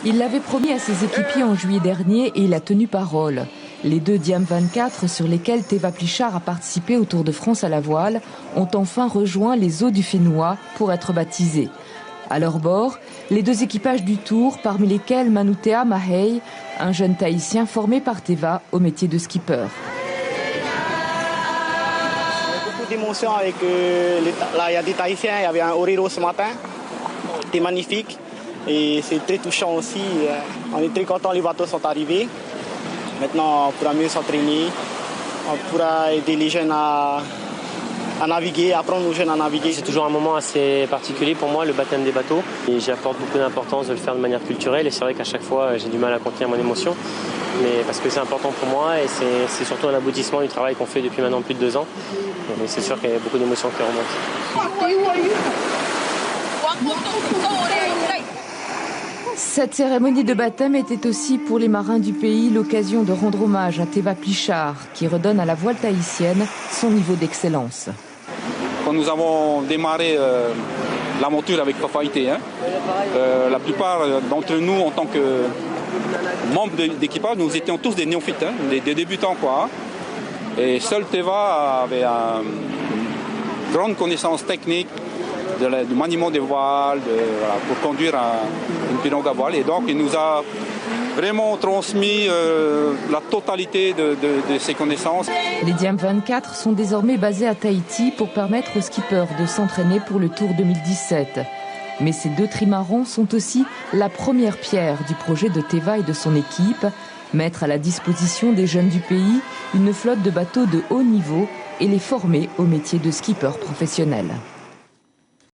Il l'avait promis à ses équipiers en juillet dernier et il a tenu parole. Les 2 Diam 24 sur lesquels Teva Plichard a participé au Tour de France à la voile ont enfin rejoint les eaux du Fénois pour être baptisés. À leur bord, les 2 équipages du Tour, parmi lesquels Manutea Mahey, un jeune Tahitien formé par Teva au métier de skipper. Beaucoup d'émotions avec là, il y a des Tahitiens, il y avait un Orero ce matin, c'était magnifique et c'est très touchant aussi. On est très contents, les bateaux sont arrivés. Maintenant, on pourra mieux s'entraîner, on pourra aider les jeunes à naviguer, apprendre aux jeunes à naviguer. C'est toujours un moment assez particulier pour moi, le baptême des bateaux. Et j'apporte beaucoup d'importance de le faire de manière culturelle. Et c'est vrai qu'à chaque fois, j'ai du mal à contenir mon émotion. Mais parce que c'est important pour moi et c'est surtout un aboutissement du travail qu'on fait depuis maintenant plus de 2 ans. Et c'est sûr qu'il y a beaucoup d'émotions qui remontent. Cette cérémonie de baptême était aussi pour les marins du pays l'occasion de rendre hommage à Teva Plichard, qui redonne à la voile tahitienne son niveau d'excellence. Quand nous avons démarré l'aventure avec Fafaïté, la plupart d'entre nous, en tant que membres d'équipage, nous étions tous des néophytes, des débutants, quoi. Et seul Teva avait une grande connaissance technique du maniement des voiles, pour conduire une pirogue à voile. Et donc, il nous a vraiment transmis la totalité de ses connaissances. Les Diam 24 sont désormais basés à Tahiti pour permettre aux skippers de s'entraîner pour le Tour 2017. Mais ces 2 trimarans sont aussi la première pierre du projet de Teva et de son équipe, mettre à la disposition des jeunes du pays une flotte de bateaux de haut niveau et les former au métier de skipper professionnel.